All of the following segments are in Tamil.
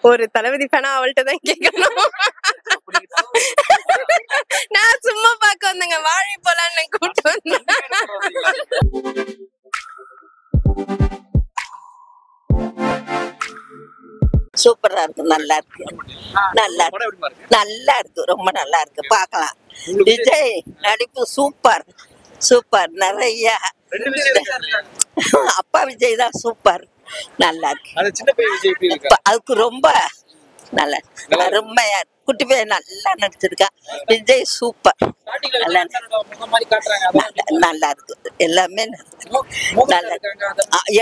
ஒரு தளபதி ஃபேனா அவள்கிட்ட தான் கேட்கணும். நான் சும்மா பார்க்க வந்தேங்க, வாழை போலான்னு கூப்பிட்டு வந்தேன். சூப்பரா இருக்கு, நல்லா இருக்கு, நல்லா நல்லா இருக்கு, ரொம்ப நல்லா இருக்கு, பார்க்கலாம். விஜய் நடிப்பு சூப்பர் சூப்பர், நிறைய அப்பா விஜய் தான் சூப்பர், நல்லா இருக்கு. அதுக்கு ரொம்ப நல்லா அருமையா, குட்டி பையன் நல்லா நடிச்சிருக்கா. விஜய் சூப்பர், நல்லா இருக்கு, எல்லாமே நல்லா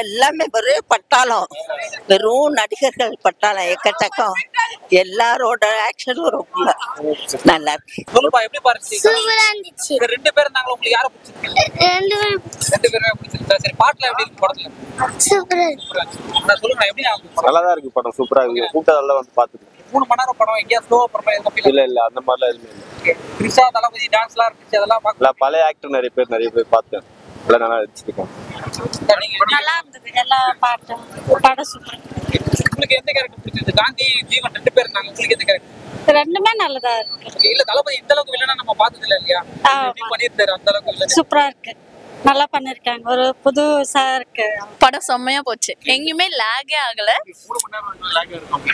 எல்லாமே வெறும் பட்டாளம், வெறும் நடிகர்கள் பட்டாளம் எக்கச்சக்கம், எல்லாரோட ஆக்ஷனும் ரொம்ப நல்லா இருக்கு. நல்லாதான் இருக்கு படம், சூப்பரா இருக்கு. கூட்டத்தால வந்து பாத்துட்டு 3 மணி நேரம் படம் எங்கயா ஸ்லோவா படம் இல்ல அந்த மாதிரிலாம் எதுவுமே இல்லை. கிருஷா தளபதி டான்ஸ்லாம் இருந்துச்சு, அதெல்லாம் பார்க்கலாம். பழைய ஆக்டர் நிறைய பேர் பார்த்தேன், எல்லாம் நல்லா நடிச்சிருக்கோம். நல்லா இருந்தது எல்லா பாட்டும், படம் சூப்பர். உங்களுக்கு எந்த கேரக்டர் பிடிச்சது? காந்தி ஜீவன் 2 பேர் இருந்தாங்க, உங்களுக்கு எந்த கேரக்டர்? ரெண்டுமே நல்லதா இருக்கு. இல்ல தளபதி இந்த அளவுக்கு வில்லனா நம்ம பார்த்தது இல்ல இல்லையா? பண்ணிருக்காரு அந்த அளவுக்கு சூப்பரா இருக்கு, நல்லா பண்ணிருக்காங்க, ஒரு புதுசா இருக்கு. படம் செம்மையா போச்சு, எங்கேயுமே லேகே ஆகல.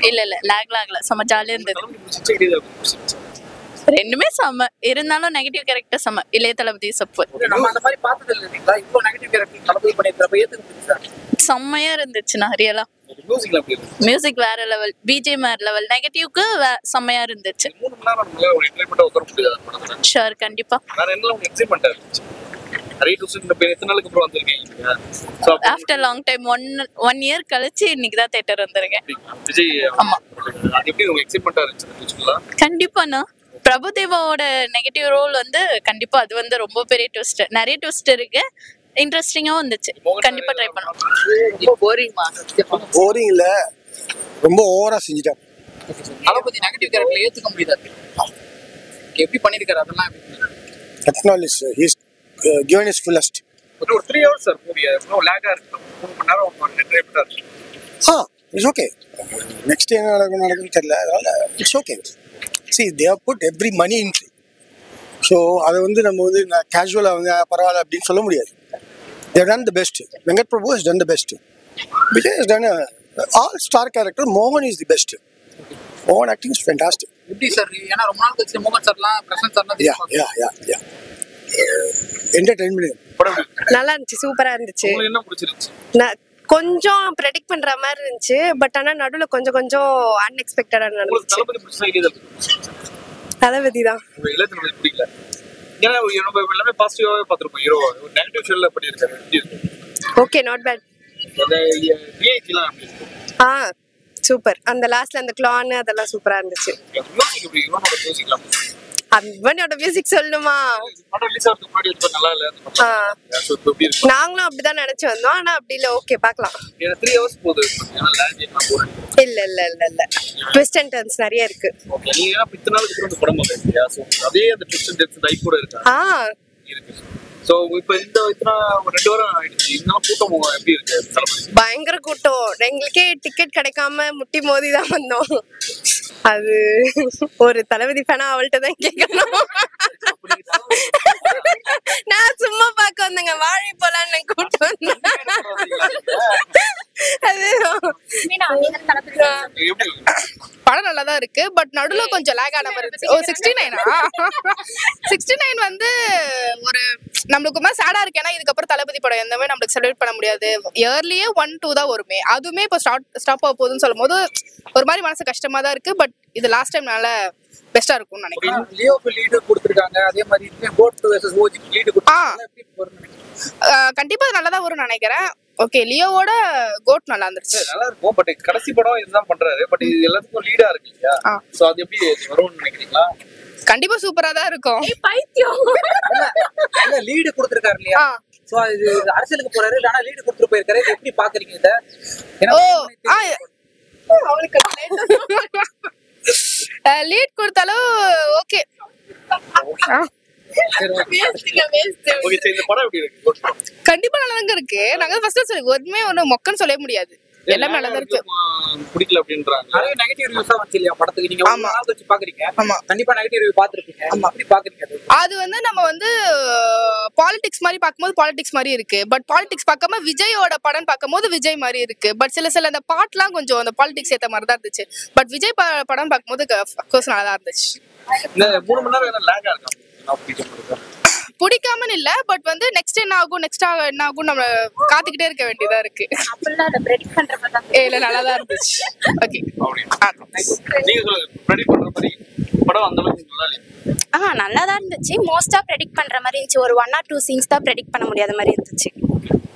இல்ல லேக்லாம் ஆகல, செம்ம ஜாலியா இருந்தது. ரெண்டுமே செம்ம, இருந்தாலும் நெகட்டிவ் கேரக்டர் செம்ம. இளைய தளபதி சப்போர்ட் நம்ம அந்த மாதிரி பார்த்தது இல்ல இல்லீங்களா? இப்போ நெகட்டிவ் கேரக்டர் தளபதி பண்ணிருக்கறப்ப ஏத்துக்கு செம்மையா இருந்துச்சுண்ணா. ரியலா மியூசிக் வேற லெவல், பிஜிஎம் வேற லெவல், நெகட்டிவ்க்கு செம்மையா இருந்துச்சு. 3 மணி நேரம் நம்மளால ஒரு என்டர்டைன்மெண்டா உட்கார முடியாது படத்துல. ஷூர், கண்டிப்பா. வேற என்ன உங்களுக்கு எக்ஸைட்மென்ட்டா இருந்துச்சு? நிறைய ட்விஸ்ட் இந்த பேர் எத்தனை நாளுக்கு அப்புறம் வந்திருக்கீங்க? ஆஃப்டர் லாங் டைம், 1 இயர் கழிச்சு இன்னைக்கு தான் தியேட்டர் வந்திருக்கேன். விஜய் ஆமா, அது எப்படி உங்களுக்கு எக்ஸைட்மென்ட்டா இருந்துச்சு? கண்டிப்பாண்ணா. பிரபுதேவாவோட நெகட்டிவ் ரோல் வந்து கண்டிப்பா அது வந்து ரொம்ப பெரிய ட்விஸ்ட், நிறைய ட்விஸ்ட் இருக்கு, இன்ட்ரெஸ்டிங்காவும் இருந்துச்சு. கண்டிப்பா ட்ரை பண்ணுவோம். இப்போ போரிங்மா? போரிங் இல்ல, ரொம்ப ஓவரா செஞ்சிட்டாங்க. தளபதி நெகட்டிவ் கேரக்டர் ஏத்துக்க முடியாது, எப்படி பண்ணிருக்காரு அதெல்லாம்? Acknowledge he's given his fullest. ஒரு 3 hours சார் மூவி, ரொம்ப லாகா இருக்கு. 3 மணி நேரம் ஒரு என்டர்டைன்மெண்டா இருக்கு. It's okay. Next என்ன நடக்கும்னு தெரியல, அதனால it's okay. See, they have put every money into it. So அதை வந்து நம்ம வந்து கேஷுவலா வந்து பரவாயில்ல அப்படின்னு சொல்ல முடியாது. They have done the best. Venkat Prabhu has done the best. Vijay has done all star character. Mohan is the best. Mohan acting is fantastic. எப்படி சார்? ஏன்னா ரொம்ப நாள் கழிச்சு மோகன் சார்லாம் பிரசன்ட் சார்லாம் Yeah. Entertainment. நல்லா இருந்துச்சு, சூப்பரா இருந்துச்சு. உங்களுக்கு என்ன பிடிச்சிருச்சு? கொஞ்சம் ப்ரெடிக்ட் பண்ற மாதிரி இருந்துச்சு, பட் ஆனா நடுவுல கொஞ்சம் அன்எக்ஸ்பெக்டடா நடந்துச்சு. தளபதி பிடிச்சது தளபதி தான். இளைய தளபதி பிடிக்கல, ஏன்னா நம்ம எல்லாமே பாசிட்டிவாவே பார்த்திருப்போம். ஹீரோ ஒரு நெகட்டிவ் ஷேட்ல பண்ணிருக்காரு. Okay, not bad. அந்த விஐபிலாம் சூப்பர். அந்த லாஸ்ட்ல அந்த கிளான் அதெல்லாம் சூப்பரா இருந்துச்சு. மியூசிக் எப்படி இவனோட மியூசிக்லாம் அவனோட மியூசிக் சொல்லணுமா? படம் ரிலீஸ் ஆகிறதுக்கு முன்னாடி எடுத்த நல்லா இல்ல. நாங்களும் அப்படிதான் நினைச்சு வந்தோம், ஆனா அப்படி இல்ல. ஓகே, பார்க்கலாம். 3 hours போகுது. இல்ல ட்விஸ்ட் அண்ட் டர்ன்ஸ் நிறைய இருக்கு. ஓகே, நீங்க ஏன்னா 10 நாளுக்கு அப்புறம் இந்த படம் பார்த்தியா? சோ அதே அந்த ட்விஸ்ட் அண்ட் டர்ன்ஸ் லைக் கூட இருக்கா? இருக்கு. சோ இப்போ இந்த இத்தனை 2 வாரம் ஆயிடுச்சு, இன்னும் கூட்டம் எப்படி இருக்கு? பயங்கர கூட்டம். எங்களுக்கே டிக்கெட் கிடைக்காம முட்டி மோதி தான் வந்தோம். அது ஒரு தளபதி ஃபேனா அவள்கிட்ட தான் கேட்கணும். நான் சும்மா பார்க்க வந்தேங்க, வாழை போலான்னு கூப்பிட்டு வந்தேன். படம் நல்லா தான் இருக்கு, பட் நடுவுல கொஞ்சம் லேக் ஆன மாதிரி இருந்துச்சு. 69 வந்து ஒரு நம்மளுக்கு மாதிரி சேடா இருக்கு. ஏன்னா இதுக்கப்புறம் தளபதி படம் எந்தமே நம்மளுக்கு செலிப்ரேட் பண்ண முடியாது. இயர்லியே 1-2 தான் வருமே, அதுவுமே இப்போ ஸ்டாப் ஆக போகுதுன்னு சொல்லும் போது ஒரு மாதிரி மனசு கஷ்டமா தான் இருக்கு. பட் இது லாஸ்ட் டைம் நல்லா பெஸ்டா இருக்கும்னு நினைக்கிறேன். லியோக்கு லீடு கொடுத்திருக்காங்க, அதே மாதிரி கோட் வெர்சஸ் ஓஜி லீடு கொடுத்திருக்காங்க. கண்டிப்பா நல்லா தான் வரும்னு நினைக்கிறேன். ஓகே, லியோவோட கோட் நல்லா இருந்துச்சு, நல்லா இருக்கும். பட் கடைசி படம் இதுதான் பண்றாரு, பட் இது எல்லாத்துக்கும் லீடா இருக்கு இல்லையா? சோ அது எப்படி வரும்னு நினைக்கிறீங்களா? கண்டிப்பா சூப்பரா தான் இருக்கும். பைத்தியம் இல்ல லீடு கொடுத்திருக்காரு இல்லையா? சோ இது அரசியலுக்கு போறாரு, ஆனா லீடு கொடுத்துட்டு போயிருக்காரு. எப்படி பாக்குறீங்க இத? அவளுக்கு லீட் கொடுத்தாலும் ஓகே. கண்டிப்பா நல்லா இருக்கு. நாங்க ஃபர்ஸ்ட் ஒண்ணும் மொக்கன்னு சொல்ல முடியாது. எல்லாமே நல்லா தான் இருக்கு. பிடிக்கல அப்படின்றாங்க. நிறைய நெகட்டிவ் ரிவ்யூஸா வந்துச்சு இல்லையா படத்துக்கு? நீங்க ஒரு நாள் வச்சு பாக்குறீங்க. ஆமா. கண்டிப்பா நெகட்டிவ் ரிவ்யூ பாத்துருப்பீங்க. அப்படி பாக்குறீங்க அது வந்து நம்ம வந்து பாலிடிக்ஸ் மாதிரி பார்க்கும்போது பாலிடிக்ஸ் மாதிரி இருக்கு. பட் பாலிடிக்ஸ் பார்க்காம விஜயோட படம் பார்க்கும்போது விஜய் மாதிரி இருக்கு. பட் சில அந்த பாட்லாம் கொஞ்சம் அந்த பாலிடிக்ஸ் ஏத்த மாதிரி தான் இருந்துச்சு. பட் விஜய் படம் பார்க்கும்போது அஃப்கோர்ஸ் நல்லா தான் இருந்துச்சு. இந்த 3 மணி நேரம் லேக் இருக்கா? பிடிக்காம இல்ல, பட் வந்து நெக்ஸ்ட் என்ன ஆகும் என்ன ஆகும் நம்ம காத்துக்கிட்டே இருக்க வேண்டியதா இருக்கு. அப்படிலாம் அதை ப்ரெடிக்ட் பண்ற மாதிரி தான். இல்ல நல்லா தான் இருந்துச்சு. ஓகே நீங்க சொல்லுங்க, ப்ரெடிக்ட் பண்ற மாதிரி படம் அந்த அளவுக்கு நல்லா இல்லையா? நல்லா தான் இருந்துச்சு. மோஸ்டா ப்ரெடிக்ட் பண்ற மாதிரி இருந்துச்சு. ஒரு 1 or 2 சீன்ஸ் தான் ப்ரெடிக்ட் பண்ண முடியாத மாதிரி இருந்துச்சு.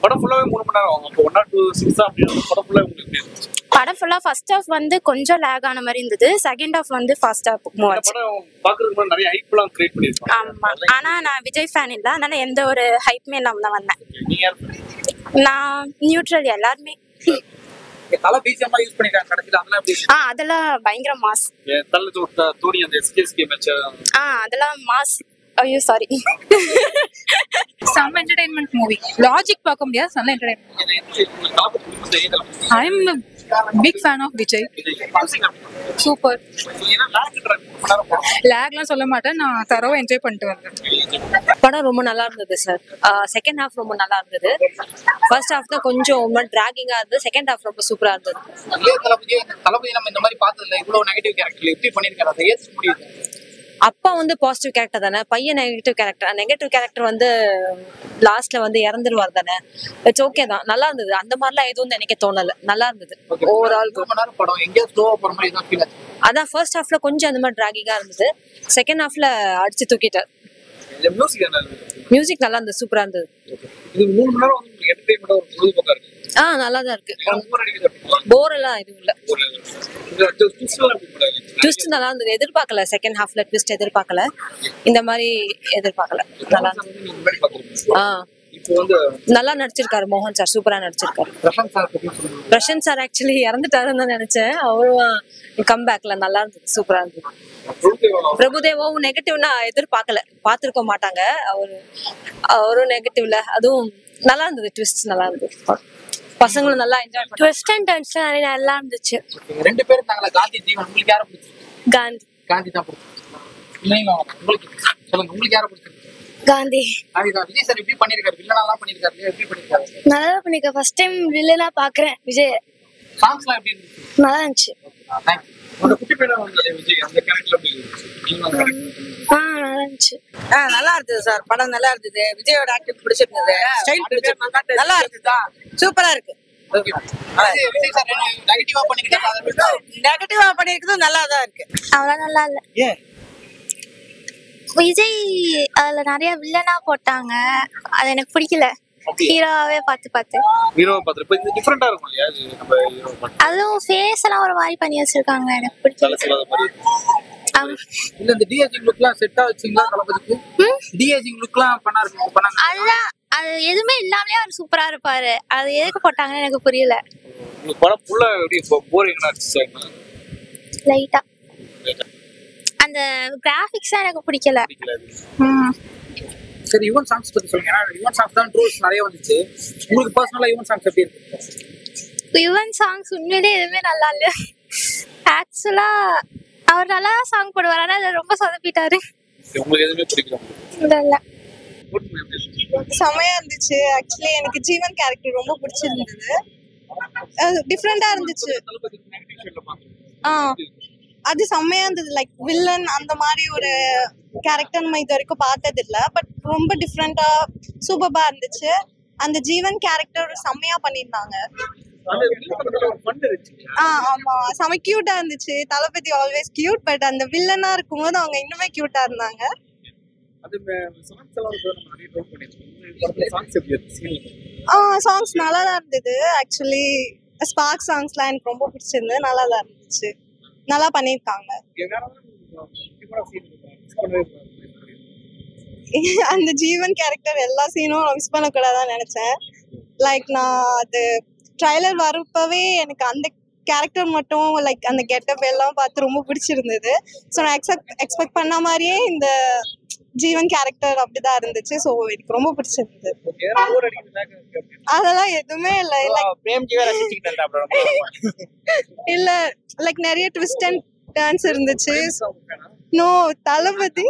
படம் ஃபுல்லாவே 3 மணி நேரம் ஆகும். அப்போ 1 or 2 சீன்ஸ் தான் அப்படி படம் ஃபுல்லா உங்களுக்கு எப்படி இருந்துச்சு? படம் ஃபுல்லா ஃபர்ஸ்ட் ஹாஃப் வந்து கொஞ்சம் லேக் ஆன மாதிரி இருந்தது. செகண்ட் ஹாஃப் வந்து ஃபாஸ்டா மூவ் ஆச்சு. படம் பாக்குறதுக்கு முன்னாடி நிறைய ஹைப்லாம் கிரியேட் பண்ணிருக்காங்க. ஆமா. ஆனா நான் விஜய் ஃபேன் இல்ல. அதனால எந்த ஒரு ஹைப்மே இல்லாம தான் வந்தேன். நீங்க யார்? நான் நியூட்ரல். எல்லாருமே தல பிஜிஎம் யூஸ் பண்ணிருக்காங்க கடைசில. அதெல்லாம் எப்படி? அதெல்லாம் பயங்கர மாஸ். தள்ள தோனி அந்த எஸ்கேஎஸ்கே மேட்ச் அதெல்லாம் மாஸ். ஐயோ சாரி. செம்ம என்டர்டைன்மெண்ட் மூவி. லாஜிக் பார்க்க முடியாது. செம்ம entertainment. I am big fan of Vijay. Super. லேக்லாம் சொல்ல மாட்டேன். நான் தரவா என்ஜாய் பண்ணிட்டு வந்தேன். படம் ரொம்ப நல்லா இருந்தது சார். செகண்ட் ஹாஃப் ரொம்ப நல்லா இருந்தது. ஃபர்ஸ்ட் ஹாஃப் தான் கொஞ்சம் டிராகிங்கா இருந்தது. செகண்ட் ஹாஃப் ரொம்ப சூப்பரா இருந்தது. தளபதி நம்ம இந்த மாதிரி பார்த்ததில்ல. இவ்வளவு நெகட்டிவ் கேரக்டர் எப்படி பண்ணிருக்காரு? அதை ஏற்க முடியுது. அப்பா வந்து பாசிட்டிவ் கேரக்டர் தானே, பையன் நெகட்டிவ் கேரக்டர். நெகட்டிவ் கேரக்டர் வந்து லாஸ்ட்ல வந்து இறந்துருவார் தானே. இட்ஸ் ஓகே தான், நல்லா இருந்தது. அந்த மாதிரிலாம் எதுவும் எனக்கு தோணல, நல்லா இருந்தது. ஓவரால் படம் எங்கேயோ ஸ்லோவா போற மாதிரி தான் ஃபீல் ஆச்சு. அதான் ஃபர்ஸ்ட் ஹாஃப்ல கொஞ்சம் அந்த மாதிரி டிராகிங்கா இருந்தது. செகண்ட் ஹாஃப்ல அடிச்சு தூக்கிட்டார். மியூசிக் நல்லா இருந்தது, சூப்பரா இருந்தது. இது 3 மணி நேரம் உங்களுக்கு என்டர்டெயின்மெண்டா ஒரு பொழுதுபோக்கா இருக்கு. நல்லா தான் இருக்கு. போர் எல்லாம் எதுவும் இல்ல. ட்விஸ்ட் நல்லா இருந்தது. எதிர்பார்க்கல செகண்ட் ஹாஃப்ல ட்விஸ்ட் எதிர்பார்க்கல. இந்த மாதிரி எதிர்பார்க்கல. நல்லா நல்லா நடிச்சிருக்காரு மோகன் சார், சூப்பரா நடிச்சிருக்காரு. பிரசாந்த் சார் ஆக்சுவலி இறந்துட்டாருன்னு தான் நினைச்சேன். அவரும் கம்பேக்ல நல்லா இருந்தது, சூப்பரா இருந்தது. பிரபுதேவாவும் நெகட்டிவ்னா எதிர்பார்க்கல, பாத்துருக்க மாட்டாங்க. அவரும் நெகட்டிவ்ல, அதுவும் நல்லா இருந்தது. ட்விஸ்ட் நல்லா இருந்தது. பசங்களும் நல்லா என்ஜாய் பண்ணாங்க. ட்விஸ்ட் அண்ட் டர்ன்ஸ் நிறைய நல்லா இருந்துச்சு. ரெண்டு பேரும் தாங்களா காந்தி ஜீவன். உங்களுக்கு யாரை பிடிச்சது? காந்தி தான் பிடிச்சது. உங்களுக்கு சொல்லுங்க, உங்களுக்கு யாரை பிடிச்சது? காந்தி. விஜய் சார் எப்படி பண்ணிருக்காரு? வில்லனா பண்ணிருக்காரு, எப்படி பண்ணிருக்காரு? நல்லா பண்ணிருக்காரு. ஃபர்ஸ்ட் டைம் வில்லனா பாக்குறேன் விஜய். சாங்ஸ்லாம் எப்படி இருந்துச்சு? நல்லா இருந்துச்சு. அந்த குட்டி பையனா வந்தாலே விஜய் அந்த கேரக்டர் எப்படி இருந்துச்சு? நல்லா இருந்துச்சு. நல்லா இருந்தது சார், படம் நல்லா இருந்தது. விஜயோட ஆக்டிங் பிடிச்சிருந்தது. ஸ்டைல் பிடிச்சிருந்தது. நல்லா இருக்குதா, சூப்பரா இருக்கு. விஜய் சார் நெகட்டிவா பண்ணிருக்காரு. நெகட்டிவா பண்ணிருக்கிறது நல்லா தான் இருக்கு. அவ்வளவு நல்லா இல்ல. ஏன் விஜய் அதுல நிறைய வில்லனா போட்டாங்க, அது எனக்கு பிடிக்கல. ஹீரோவே பார்த்து ஹீரோவை பார்த்து இப்போ இது டிஃபரெண்டா இருக்கும் இல்லையா? நம்ம ஹீரோ பார்த்து அதுவும் ஃபேஸ் எல்லாம் ஒரு மாதிரி பண்ணி வச்சிருக்காங்க, எனக்கு பிடிக்கல. இல்ல இந்த டிஏஜிங் லுக்லாம் செட்டா வச்சீங்களா தளபதிக்கு? டிஏஜிங் லுக்லாம் பண்ணாங்க. அதான் அது எதுவுமே இல்லாமலே அவர் சூப்பரா இருப்பாரு. அது எதுக்கு போட்டாங்கன்னு எனக்கு புரியல. உங்களுக்கு படம் ஃபுல்லா எப்படி போரிங்கா இருந்துச்சு? லைட்டா அந்த கிராபிக்ஸ் எனக்கு பிடிக்கல. சரி, யுவன் சாங்ஸ் பத்தி சொல்லுங்க. ஏன்னா யுவன் சாங்ஸ் தான் ட்ரோல்ஸ் நிறைய வந்துச்சு. உங்களுக்கு பர்சனலா யுவன் சாங்ஸ் எப்படி இருக்கு? யுவன் சாங்ஸ் உண்மையிலே எதுவுமே நல்லா இல்ல. ஆக்சுவலா அவர் நல்லா சாங் போடுவார், ஆனா அதை ரொம்ப சொதப்பிட்டாரு. உங்களுக்கு எதுவுமே பிடிக்கல? இல்ல செமையா இருந்துச்சு. ஆக்சுவலி எனக்கு ஜீவன் கேரக்டர் ரொம்ப பிடிச்சிருந்தது. டிஃப்ரெண்டா இருந்துச்சு. அது செம்மையா இருந்தது. லைக் வில்லன் அந்த மாதிரி ஒரு கேரக்டர் நம்ம இது வரைக்கும் பார்த்தது இல்ல. பட் ரொம்ப டிஃப்ரெண்டா சூப்பரா இருந்துச்சு. அந்த ஜீவன் கேரக்டர் செம்மையா பண்ணிருந்தாங்க. ஆமா, செம கியூட்டா இருந்துச்சு. தளபதி ஆல்வேஸ் கியூட், பட் அந்த வில்லனா இருக்கும்போது அவங்க இன்னுமே கியூட்டா இருந்தாங்க. சாங்ஸ் நல்லா தான் இருந்தது. ஆக்சுவலி ஸ்பார்க் சாங்ஸ்லாம் எனக்கு ரொம்ப பிடிச்சிருந்தது. நல்லா தான் இருந்துச்சு, நல்லா பண்ணிருக்காங்க. அந்த ஜீவன் கேரக்டர் எல்லா சீனும் மிஸ் பண்ணக்கூடாதான் நினைச்சேன். லைக் நான் அது ட்ரைலர் வரப்பவே எனக்கு அந்த கேரக்டர் மட்டும் லைக் அந்த கெட்டப் எல்லாம் பார்த்து ரொம்ப பிடிச்சிருந்தது. ஸோ நான் எக்ஸ்பெக்ட் பண்ண மாதிரியே இந்த ஜீவன் கேரக்டர் அப்படிதான் இருந்துச்சு. ஸோ எனக்கு ரொம்ப பிடிச்சிருந்தது. அதெல்லாம் எதுவுமே இல்லை. இல்ல லைக் நிறைய ட்விஸ்ட் அண்ட் டர்ன்ஸ் இருந்துச்சு. நோ தளபதி